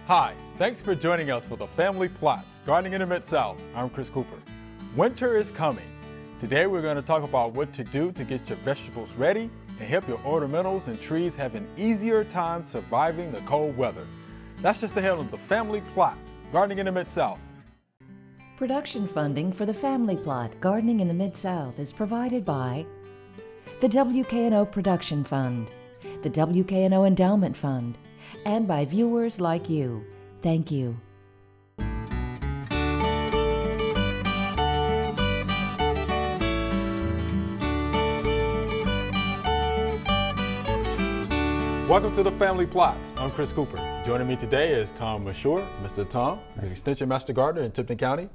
Hi, thanks for joining us for the Family Plot, Gardening in the Mid-South. I'm Chris Cooper. Winter is coming. Today we're going to talk about what to do to get your vegetables ready and help your ornamentals and trees have an easier time surviving the cold weather. That's just ahead of the Family Plot, Gardening in the Mid-South. Production funding for the Family Plot, Gardening in the Mid-South is provided by the WKNO Production Fund, the WKNO Endowment Fund, and by viewers like you. Thank you. Welcome to the Family Plot. I'm Chris Cooper. Joining me today is Tom Mashore. Mr. Tom is an Extension Master Gardener in Tipton County.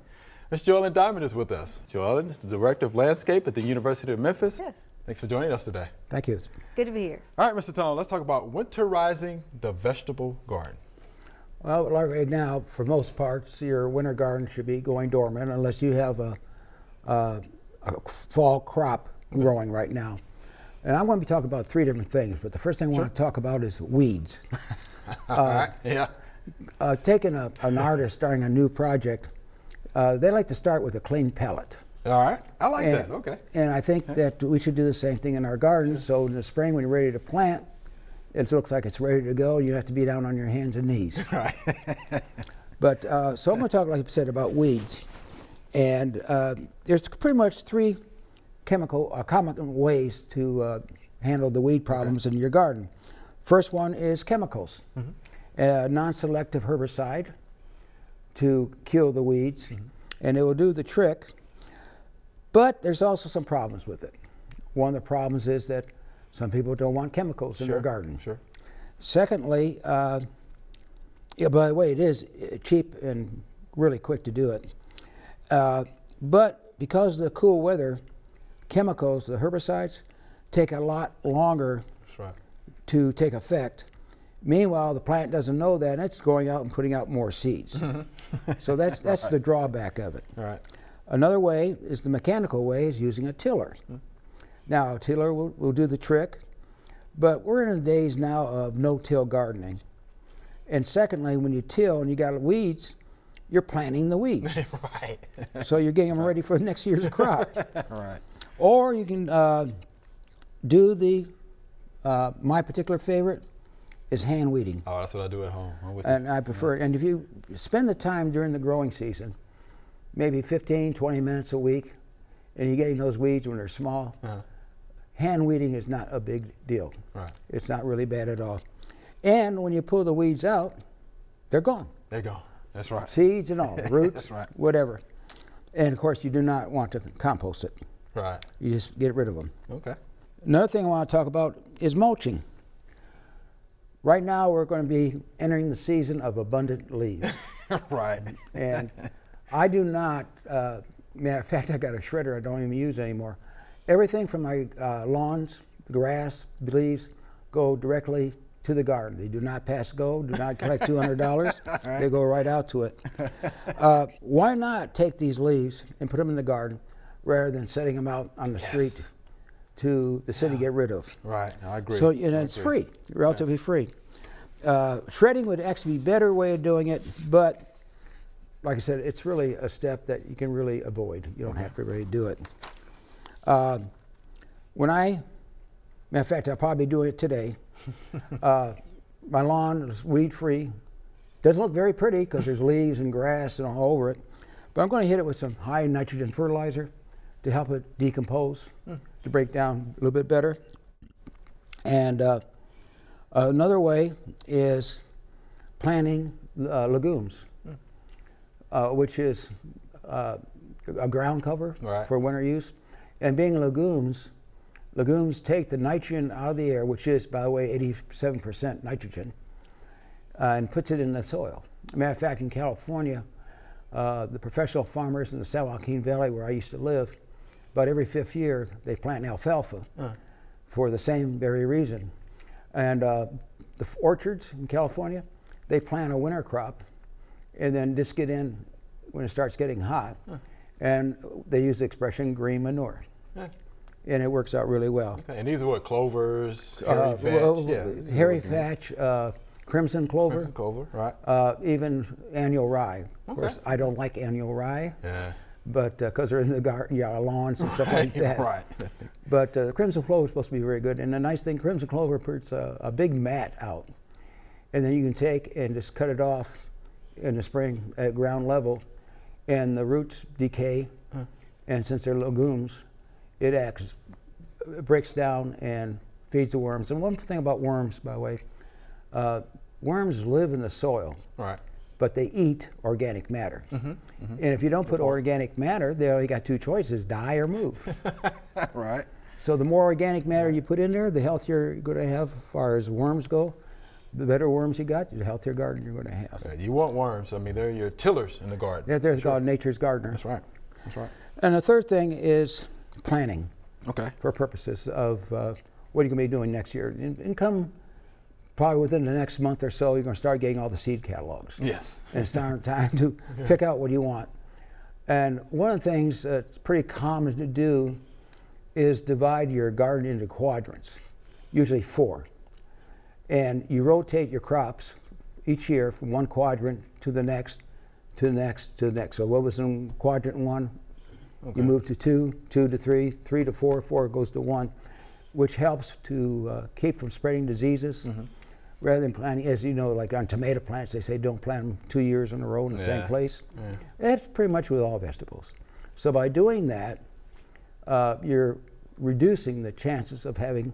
Ms. Joellen Diamond is with us. Joellen is the Director of Landscape at the University of Memphis. Yes. Thanks for joining us today. Thank you. Good to be here. All right, Mr. Tom, let's talk about winterizing the vegetable garden. Well, like right now, for most parts, your winter garden should be going dormant unless you have a fall crop growing right now. And I'm going to be talking about three different things, but the first thing I want to talk about is weeds. All right. Yeah. Taking an artist starting a new project, they like to start with a clean palette. All right. I like that. Okay. And I think that we should do the same thing in our gardens. So in the spring, when you're ready to plant, it looks like it's ready to go. You have to be down on your hands and knees. Right. But so I'm going to talk, like I said, about weeds. And there's pretty much three common ways to handle the weed problems in your garden. First one is chemicals. A non-selective herbicide to kill the weeds, and it will do the trick. But there's also some problems with it. One of the problems is that some people don't want chemicals in their garden. Sure. Secondly, by the way, it is cheap and really quick to do it. But because of the cool weather, chemicals, the herbicides, take a lot longer to take effect. Meanwhile, the plant doesn't know that, and it's going out and putting out more seeds. So that's the drawback of it. Right. Another way is the mechanical way is using a tiller. Now, a tiller will do the trick, but we're in the days now of no-till gardening. And secondly, when you till and you got weeds, you're planting the weeds. Right. So you're getting them ready for next year's crop. Right. Or you can do the, my particular favorite is hand weeding. Oh, that's what I do at home. I'm with And you. I prefer it. And if you spend the time during the growing season, maybe 15, 20 minutes a week, and you're getting those weeds when they're small, hand weeding is not a big deal. Right. It's not really bad at all. And when you pull the weeds out, they're gone. There you go. That's right. Seeds and all, roots, That's right. whatever. And of course, you do not want to compost it. Right. You just get rid of them. Okay. Another thing I want to talk about is mulching. Right now, we're going to be entering the season of abundant leaves. Right. And I do not, matter of fact, I got a shredder I don't even use anymore. Everything from my lawns, the grass, the leaves, go directly to the garden. They do not pass go, do not collect $200. Right. They go right out to it. Why not take these leaves and put them in the garden rather than setting them out on the street to the city to get rid of? Right. I agree. So it's free, relatively free. Shredding would actually be a better way of doing it, but like I said, it's really a step that you can really avoid. You don't have to really do it. Matter of fact, I'll probably do it today. My lawn is weed free. Doesn't look very pretty because there's leaves and grass and all over it, but I'm going to hit it with some high nitrogen fertilizer to help it decompose, to break down a little bit better. And another way is planting legumes, which is a ground cover for winter use. And being legumes take the nitrogen out of the air, which is, by the way, 87% nitrogen, and puts it in the soil. As a matter of fact, in California, the professional farmers in the San Joaquin Valley, where I used to live, about every 5th year, they plant alfalfa for the same very reason. And the orchards in California, they plant a winter crop and then just get in when it starts getting hot. And they use the expression green manure. And it works out really well. Okay. And these are what, clovers, hairy vetch? Hairy vetch, crimson clover, Right. even annual rye. Of Okay. course, I don't like annual rye, Yeah. but because they're in the garden, lawns and stuff like that. Right. But crimson clover is supposed to be very good. And the nice thing, crimson clover puts a big mat out. And then you can take and just cut it off in the spring at ground level, and the roots decay. And since they're legumes, it breaks down and feeds the worms. And one thing about worms, by the way, worms live in the soil, Right. but they eat organic matter. And if you don't put organic matter, they only got two choices: die or move. Right. So the more organic matter you put in there, the healthier you're going to have as far as worms go. The better worms you got, the healthier garden you're going to have. Yeah, you want worms. I mean, they're your tillers in the garden. Yeah, they're called nature's gardener. That's right. That's right. And the third thing is planning Okay. for purposes of what you're going to be doing next year. And come probably within the next month or so, you're going to start getting all the seed catalogs. Yes. And it's time to pick out what you want. And one of the things that's pretty common to do is divide your garden into quadrants, usually 4. And you rotate your crops each year from one quadrant to the next, to the next, to the next. So what was in quadrant 1, you move to 2, 2 to 3, 3 to 4, 4 goes to 1, which helps to keep from spreading diseases. Rather than planting, as you know, like on tomato plants, they say don't plant them 2 years in a row in the same place. That's pretty much with all vegetables. So by doing that, you're reducing the chances of having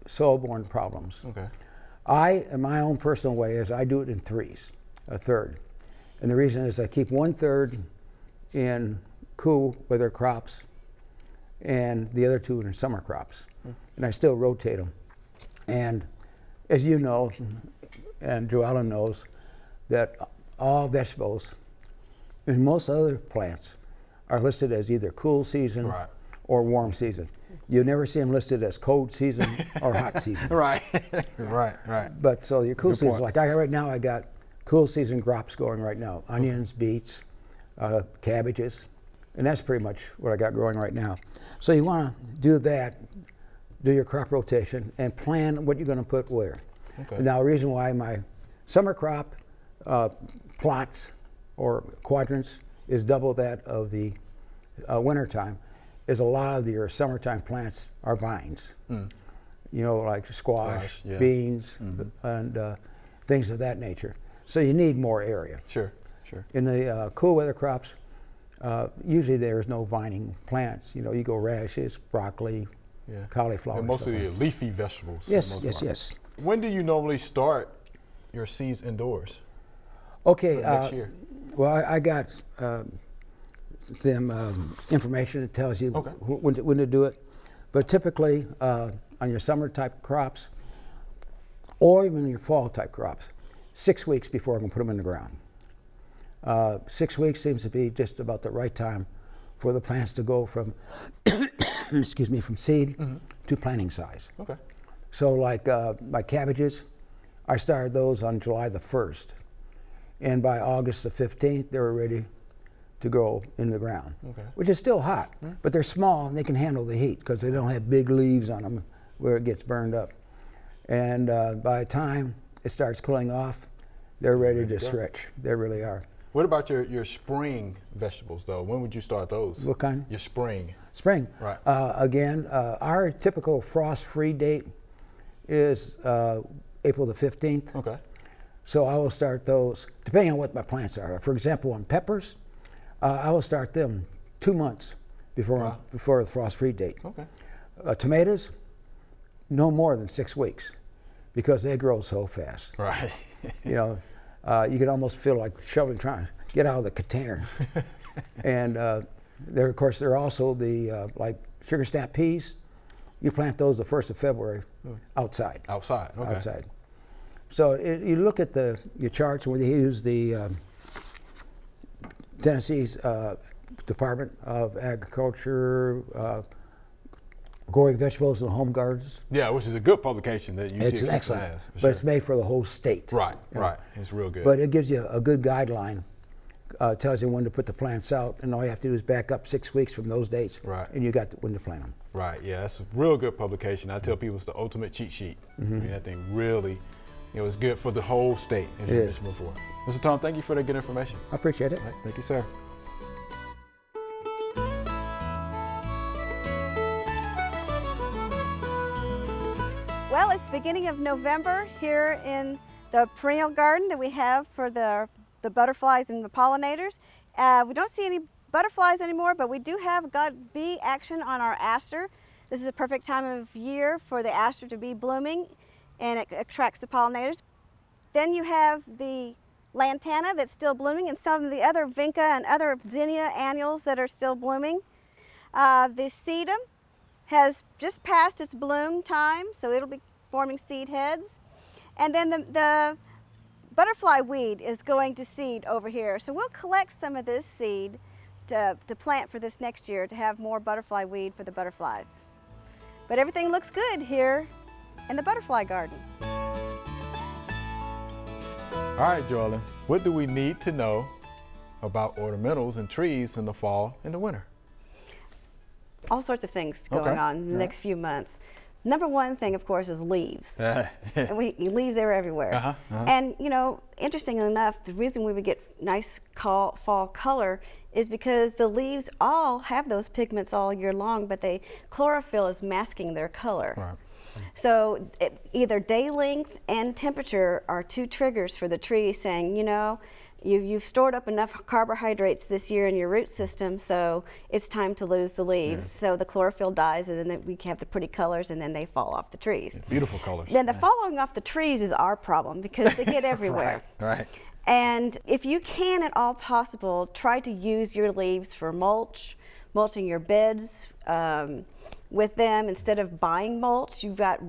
soil-borne problems. Okay. In my own personal way, is I do it in 3s, a third. And the reason is I keep 1/3 in cool weather crops and the other 2 in summer crops. And I still rotate them. And as you know, and Joellen knows, that all vegetables and most other plants are listed as either cool season Right. or warm season. You never see them listed as cold season or hot season. Right. Right. But so your cool Good season, point. like right now, I got cool season crops going right now: onions, beets, cabbages, and that's pretty much what I got growing right now. So you want to do that, do your crop rotation, and plan what you're going to put where. Okay. Now, the reason why my summer crop plots or quadrants is double that of the winter time is a lot of your summertime plants are vines. You know, like squash, yeah. beans, and things of that nature. So you need more area. Sure. In the cool weather crops, usually there's no vining plants. You know, you go radishes, broccoli, cauliflower. And most stuff of like your leafy vegetables. for the Yes, most yes, part. yes. When do you normally start your seeds indoors? Okay. Next year. Well, I got them information that tells you Okay. when to do it. But typically, on your summer type crops, or even your fall type crops, 6 weeks before I can put them in the ground. 6 weeks seems to be just about the right time for the plants to go from, excuse me, from seed to planting size. Okay. So like my cabbages, I started those on July the 1st. And by August the 15th, they were ready to go in the ground, which is still hot, but they're small and they can handle the heat because they don't have big leaves on them where it gets burned up. And by the time it starts cooling off, they're ready to stretch. They really are. What about your spring vegetables, though? When would you start those? What kind? Your spring. Spring. Right. Again, our typical frost-free date is April the 15th. Okay. So I will start those, depending on what my plants are. For example, on peppers, I will start them 2 months before the frost-free date. Okay. Tomatoes, no more than 6 weeks, because they grow so fast. Right. You know, you can almost feel like trying to get out of the container. And there, of course, there are also the like sugar snap peas. You plant those the 1st of February outside. Outside. Okay. Outside. So you look at your charts where they use the Tennessee's Department of Agriculture, Growing Vegetables and Home Gardens. Yeah, which is a good publication that you It's see excellent, has, for but sure. it's made for the whole state. Right. Yeah. Right. It's real good. But it gives you a good guideline. Tells you when to put the plants out, and all you have to do is back up 6 weeks from those dates, Right. and you got when to plant them. Right, yeah, that's a real good publication. I tell people it's the ultimate cheat sheet. I mean, that thing really it was good for the whole state, as you It is. mentioned before. Mr. Tom, thank you for that good information. I appreciate it. All right, thank you, sir. Well, it's the beginning of November here in the perennial garden that we have for the butterflies and the pollinators. We don't see any butterflies anymore, but we do have got bee action on our aster. This is a perfect time of year for the aster to be blooming, and it attracts the pollinators. Then you have the lantana that's still blooming, and some of the other vinca and other zinnia annuals that are still blooming. The sedum has just passed its bloom time, so it'll be forming seed heads. And then the butterfly weed is going to seed over here. So we'll collect some of this seed to plant for this next year to have more butterfly weed for the butterflies. But everything looks good here in the butterfly garden. All right, Joellen, what do we need to know about ornamentals and trees in the fall and the winter? All sorts of things going on in the next few months. Number one thing, of course, is leaves. And leaves are everywhere. And, you know, interestingly enough, the reason we would get nice fall color is because the leaves all have those pigments all year long, but chlorophyll is masking their color. Right. So either day length and temperature are two triggers for the tree saying, you know, you've stored up enough carbohydrates this year in your root system, so it's time to lose the leaves. So the chlorophyll dies, and then we have the pretty colors, and then they fall off the trees. Beautiful colors. Then the falling off the trees is our problem because they get everywhere. Right. And if you can at all possible, try to use your leaves for mulching your beds with them instead of buying mulch. You've got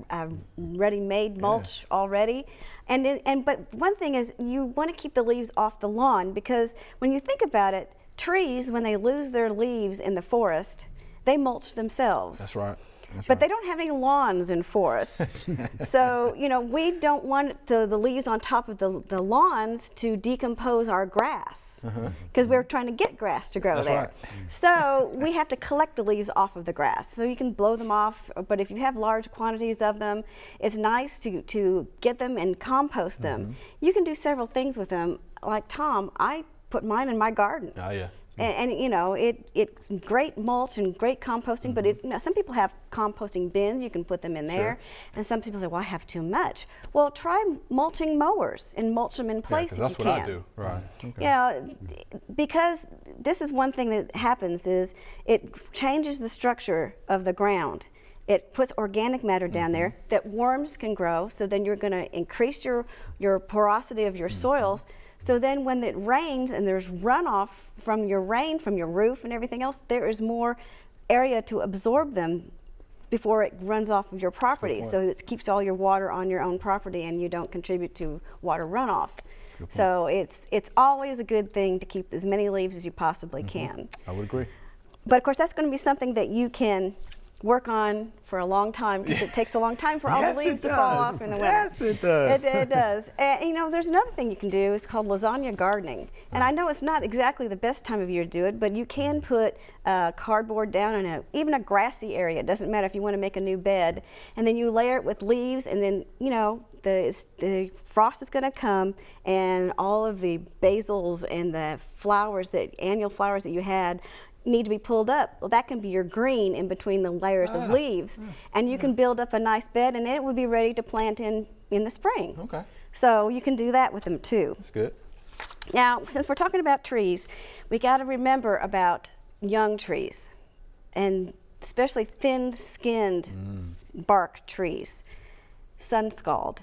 ready-made mulch already. But one thing is you want to keep the leaves off the lawn, because when you think about it, trees, when they lose their leaves in the forest, they mulch themselves. That's right. But they don't have any lawns in forests. So, you know, we don't want the leaves on top of the lawns to decompose our grass, because we're trying to get grass to grow there. Right. So we have to collect the leaves off of the grass. So you can blow them off, but if you have large quantities of them, it's nice to get them and compost them. You can do several things with them. Like Tom, I put mine in my garden. Oh, yeah. And you know, it's great mulch and great composting, but you know, some people have composting bins, you can put them in there. And some people say, well, I have too much. Well, try mulching mowers and mulch them in place if you can. That's what I do. Right. Okay. You know, because this is one thing that happens is it changes the structure of the ground. It puts organic matter down there that worms can grow, so then you're going to increase your porosity of your soils. So then when it rains and there's runoff from your rain, from your roof and everything else, there is more area to absorb them before it runs off of your property. So it keeps all your water on your own property and you don't contribute to water runoff. So it's always a good thing to keep as many leaves as you possibly can. I would agree. But of course, that's going to be something that you can work on for a long time, because it takes a long time for all the leaves to fall off in the winter. Yes, it does. It does. And you know, there's another thing you can do. It's called lasagna gardening. And I know it's not exactly the best time of year to do it, but you can put cardboard down in even a grassy area. It doesn't matter if you want to make a new bed. And then you layer it with leaves, and then, you know, the frost is going to come, and all of the basils and the flowers, annual flowers that you had, need to be pulled up. Well, that can be your green in between the layers of leaves, and you can build up a nice bed, and it would be ready to plant in the spring. Okay. So you can do that with them too. That's good. Now, since we're talking about trees, we got to remember about young trees, and especially thin-skinned bark trees. Sun scald.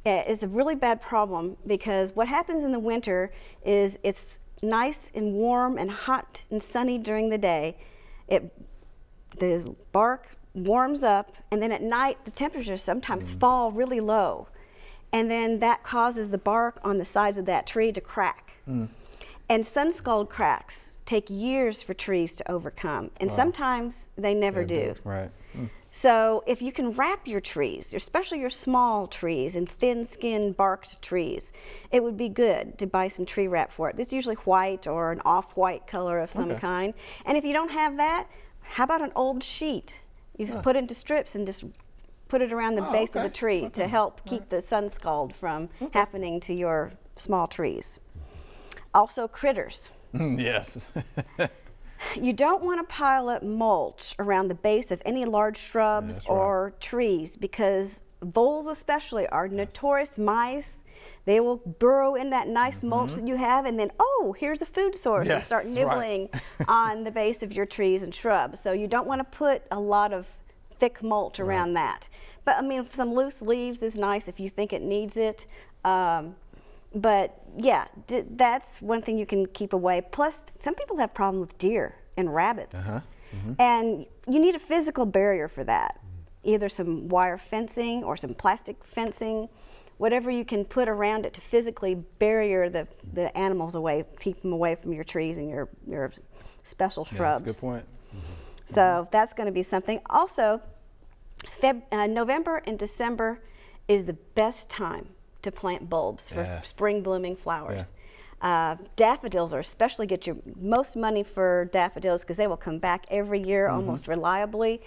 It's a really bad problem, because what happens in the winter is it's nice and warm and hot and sunny during the day. The bark warms up, and then at night the temperatures sometimes fall really low, and then that causes the bark on the sides of that tree to crack. And sun scald cracks take years for trees to overcome, and sometimes they never do. Right. So if you can wrap your trees, especially your small trees and thin-skinned barked trees, it would be good to buy some tree wrap for it. It's usually white or an off-white color of some kind. And if you don't have that, how about an old sheet? You just put it into strips and just put it around the base of the okay. tree to help keep the sun scald from happening to your small trees. Also critters. Yes. You don't want to pile up mulch around the base of any large shrubs That's right. or trees, because voles especially are notorious mice. They will burrow in that nice mulch that you have, and then, oh, here's a food source, and Yes, start right. nibbling on the base of your trees and shrubs. So you don't want to put a lot of thick mulch around that. But I mean, some loose leaves is nice if you think it needs it. But yeah, that's one thing you can keep away. Plus, some people have problems with deer and rabbits. And you need a physical barrier for that. Either some wire fencing or some plastic fencing, whatever you can put around it to physically barrier the animals away, keep them away from your trees and your special shrubs. That's a good point. So that's going to be something. Also, November and December is the best time to plant bulbs for Yeah. spring blooming flowers. Daffodils are especially, get your most money for daffodils because they will come back every year almost reliably.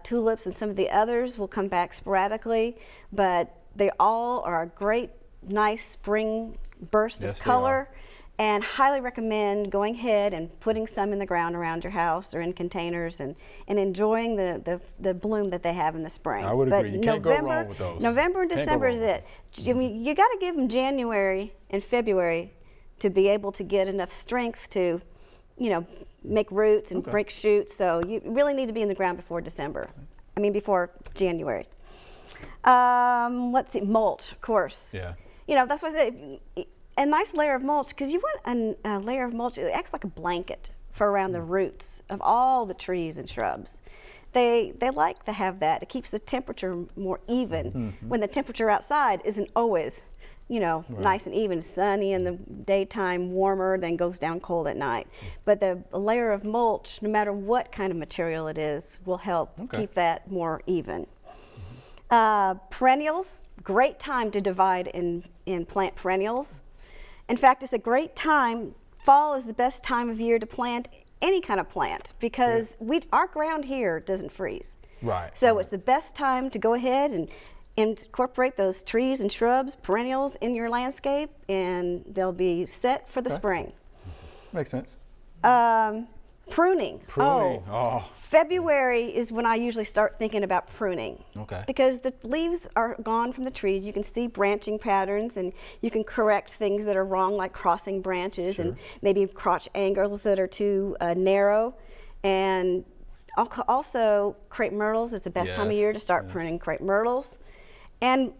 Tulips and some of the others will come back sporadically, but they all are a great, nice spring burst Yes, of they color. And highly recommend going ahead and putting some in the ground around your house or in containers and enjoying the bloom that they have in the spring. I would But agree. You can't go wrong with those. November and Can't go December wrong is with it. I mean, you got to give them January and February to be able to get enough strength to, make roots and break shoots. So you really need to be in the ground before before January. Let's see, mulch, of course. Yeah. That's why I say a nice layer of mulch, because you want a layer of mulch. It acts like a blanket for around the roots of all the trees and shrubs. They like to have that. It keeps the temperature more even when the temperature outside isn't always, nice and even, sunny in the daytime, warmer, then goes down cold at night. But the layer of mulch, no matter what kind of material it is, will help keep that more even. Perennials, great time to divide and plant perennials. In fact, it's a great time. Fall is the best time of year to plant any kind of plant because our ground here doesn't freeze. Right. So it's the best time to go ahead and incorporate those trees and shrubs, perennials in your landscape, and they'll be set for the spring. Makes sense. Pruning. Oh. February is when I usually start thinking about pruning. Okay. Because the leaves are gone from the trees. You can see branching patterns, and you can correct things that are wrong, like crossing branches and maybe crotch angles that are too narrow. And also, crepe myrtles is the best time of year to start pruning crepe myrtles. And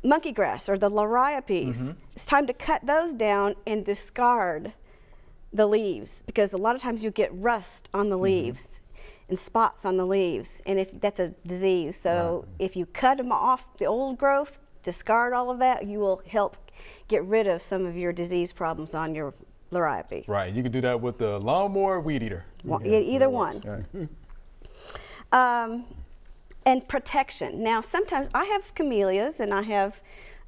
monkey grass, or the liriopes. It's time to cut those down and discard the leaves, because a lot of times you get rust on the leaves and spots on the leaves, and if that's a disease. So if you cut them off, the old growth, discard all of that, you will help get rid of some of your disease problems on your liriope. Right. You can do that with the lawnmower or weed eater. Either one. And protection. Now, sometimes I have camellias and I have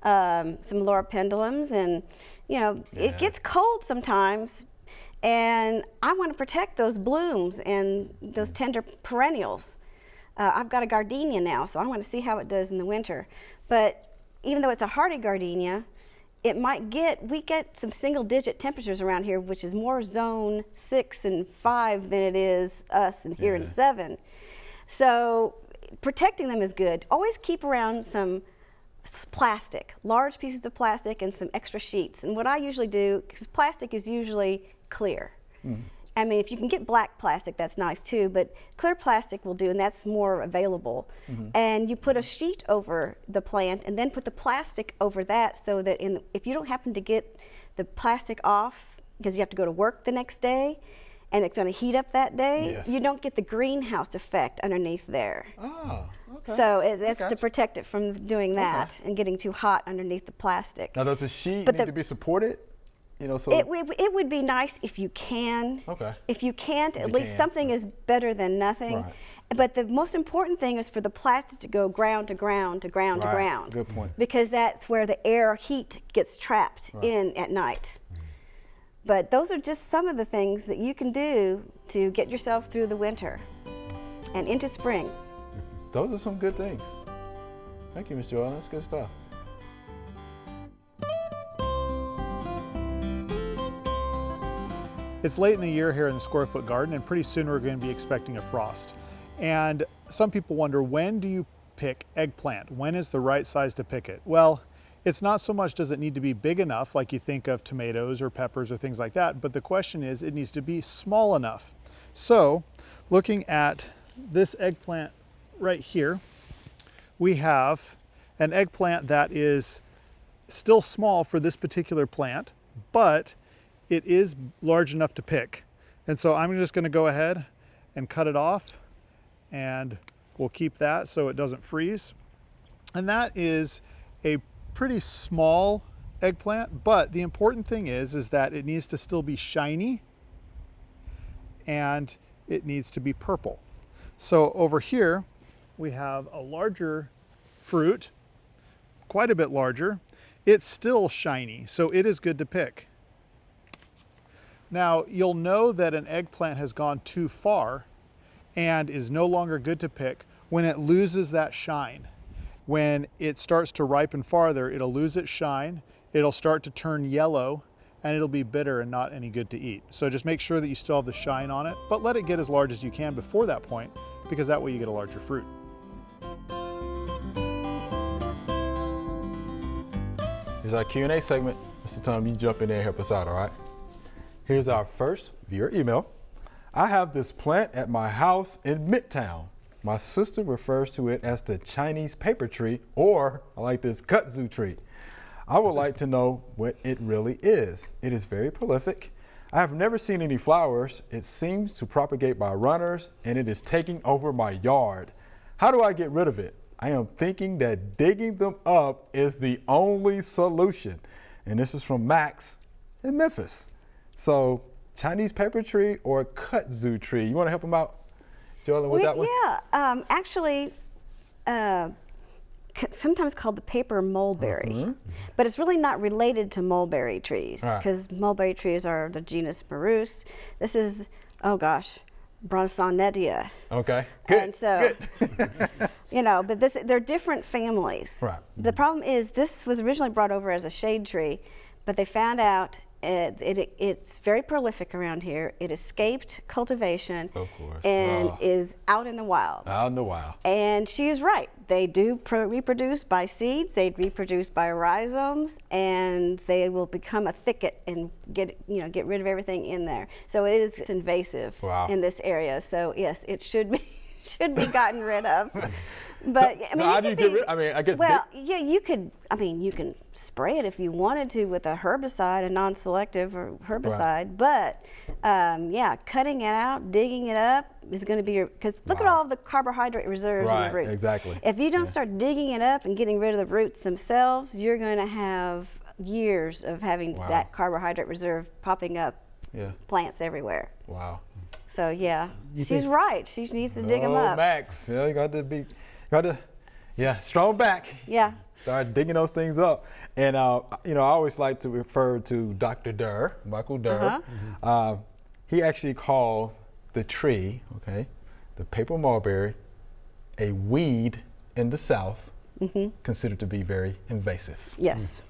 some loropendyliums, and it gets cold sometimes. And I want to protect those blooms and those tender perennials. I've got a gardenia now, so I want to see how it does in the winter. But even though it's a hardy gardenia, we get some single-digit temperatures around here, which is more zone 6 and 5 than it is us in here in 7. So protecting them is good. Always keep around some plastic, large pieces of plastic and some extra sheets. And what I usually do, because plastic is usually clear. I mean, if you can get black plastic, that's nice too, but clear plastic will do, and that's more available. And you put a sheet over the plant and then put the plastic over that, so that if you don't happen to get the plastic off because you have to go to work the next day and it's going to heat up that day, you don't get the greenhouse effect underneath there. Oh, okay. So that's to protect it from doing that and getting too hot underneath the plastic. Now, does the sheet But need to be supported? So it would be nice if you can. Okay. If you can't, at least something is better than nothing. Right. But the most important thing is for the plastic to go ground to ground to ground to ground. Good point. Because that's where the air heat gets trapped in at night. But those are just some of the things that you can do to get yourself through the winter and into spring. Those are some good things. Thank you, Ms. Joel. That's good stuff. It's late in the year here in the Square Foot Garden, and pretty soon we're going to be expecting a frost. And some people wonder, when do you pick eggplant? When is the right size to pick it? Well, it's not so much does it need to be big enough like you think of tomatoes or peppers or things like that, but the question is it needs to be small enough. So looking at this eggplant right here, we have an eggplant that is still small for this particular plant, but it is large enough to pick. And so I'm just going to go ahead and cut it off, and we'll keep that so it doesn't freeze. And that is a pretty small eggplant, but the important thing is that it needs to still be shiny and it needs to be purple. So over here we have a larger fruit, quite a bit larger. It's still shiny, so it is good to pick. Now, you'll know that an eggplant has gone too far and is no longer good to pick when it loses that shine. When it starts to ripen farther, it'll lose its shine, it'll start to turn yellow, and it'll be bitter and not any good to eat. So just make sure that you still have the shine on it, but let it get as large as you can before that point, because that way you get a larger fruit. Here's our Q&A segment. Mr. Tom, you jump in there and help us out, all right? Here's our first viewer email. I have this plant at my house in Midtown. My sister refers to it as the Chinese paper tree, or I like this kudzu tree. I would like to know what it really is. It is very prolific. I have never seen any flowers. It seems to propagate by runners, and it is taking over my yard. How do I get rid of it? I am thinking that digging them up is the only solution. And this is from Max in Memphis. So, Chinese paper tree or kudzu tree? You want to help him out, Joellen, with that one? Yeah, actually, sometimes called the paper mulberry, but it's really not related to mulberry trees, because mulberry trees are the genus Myrus. This is, oh gosh, Bronsonetia. Okay, good. And so, good. you know, but they're different families. Right. The problem is this was originally brought over as a shade tree, but they found out it's very prolific around here. It escaped cultivation, Of course. and is out in the wild. Out in the wild. And she is right. They do reproduce by seeds. They reproduce by rhizomes, and they will become a thicket and get rid of everything in there. So it is invasive in this area. So yes, it should be gotten rid of. But so how do you get rid? I mean, I guess. Well, yeah, you could. I mean, you can spray it if you wanted to with a herbicide, a non-selective or herbicide. Right. But yeah, cutting it out, digging it up is going to be because look at all of the carbohydrate reserves in the roots. Exactly. If you don't start digging it up and getting rid of the roots themselves, you're going to have years of having that carbohydrate reserve popping up. Yeah. Plants everywhere. Wow. So yeah, she's right. She needs to dig them up. Max, yeah, you got to, strong back. Yeah. Start digging those things up. And, I always like to refer to Dr. Durr, Michael Durr. He actually called the tree, the paper mulberry, a weed in the South, considered to be very invasive. Yes.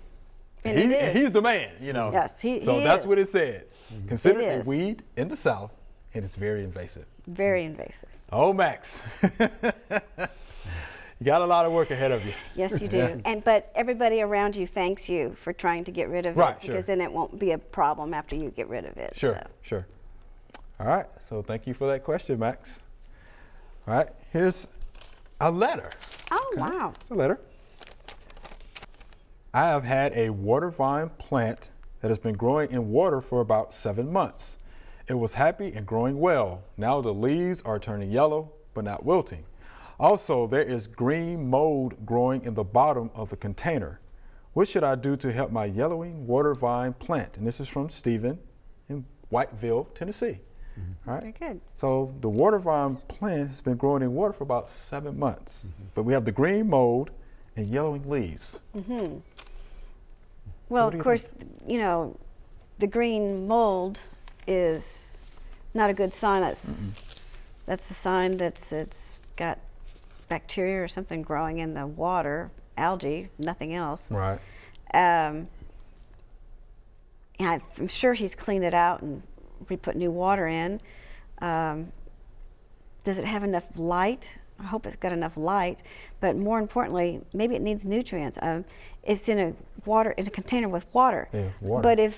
And he's the man, Yes, so that's what it said. Considered a weed in the South, and it's very invasive. Very invasive. Oh, Max. You got a lot of work ahead of you. Yes, you do. But everybody around you thanks you for trying to get rid of it, because then it won't be a problem after you get rid of it. Sure. All right, so thank you for that question, Max. All right, here's a letter. Oh, wow. It's a letter. I have had a water vine plant that has been growing in water for about 7 months. It was happy and growing well. Now the leaves are turning yellow, but not wilting. Also, there is green mold growing in the bottom of the container. What should I do to help my yellowing water vine plant? And this is from Stephen in Whiteville, Tennessee. All right. Very good. So the water vine plant has been growing in water for about 7 months, but we have the green mold and yellowing leaves. Well, of course, the green mold is not a good sign. That's the sign that it's got bacteria or something growing in the water, algae, nothing else. Right. And I'm sure he's cleaned it out and re-put new water in. Does it have enough light? I hope it's got enough light, but more importantly, maybe it needs nutrients. It's in a container with water. Yeah, water. But is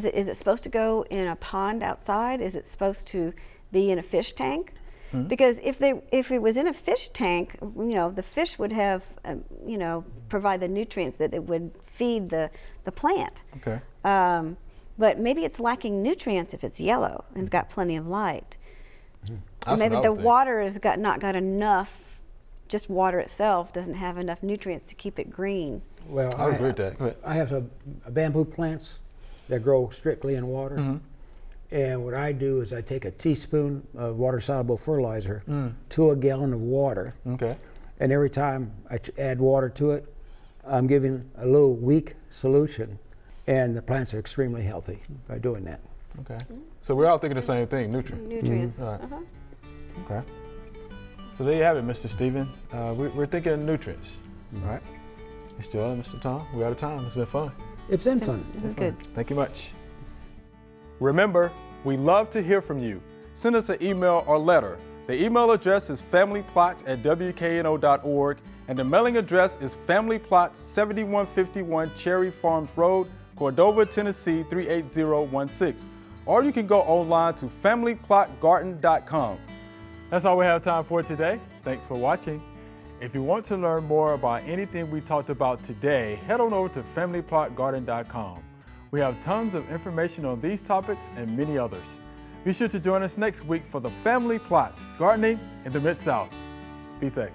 it supposed to go in a pond outside? Is it supposed to be in a fish tank? Mm-hmm. Because if it was in a fish tank, the fish would have, provide the nutrients that it would feed the plant. Okay. But maybe it's lacking nutrients if it's yellow and it's got plenty of light. That's Maybe what I the would think. water has not got enough. Just water itself doesn't have enough nutrients to keep it green. Well, I would agree with that. Go ahead. I have some bamboo plants that grow strictly in water. Mm-hmm. And what I do is I take a teaspoon of water-soluble fertilizer to a gallon of water. Okay. And every time I add water to it, I'm giving a little weak solution. And the plants are extremely healthy by doing that. Okay. So we're all thinking the same thing, nutrient. Nutrients. Right. Uh-huh. Okay. So there you have it, Mr. Stephen. We're thinking nutrients. All right. Mr. Owen, Mr. Tom, we're out of time. It's been fun. It's been fun. Good. Thank you much. Remember, we love to hear from you. Send us an email or letter. The email address is familyplot@wkno.org, and the mailing address is Family Plot, 7151 Cherry Farms Road, Cordova, Tennessee 38016. Or you can go online to familyplotgarden.com. That's all we have time for today. Thanks for watching. If you want to learn more about anything we talked about today, head on over to familyplotgarden.com. We have tons of information on these topics and many others. Be sure to join us next week for the Family Plot, Gardening in the Mid-South. Be safe.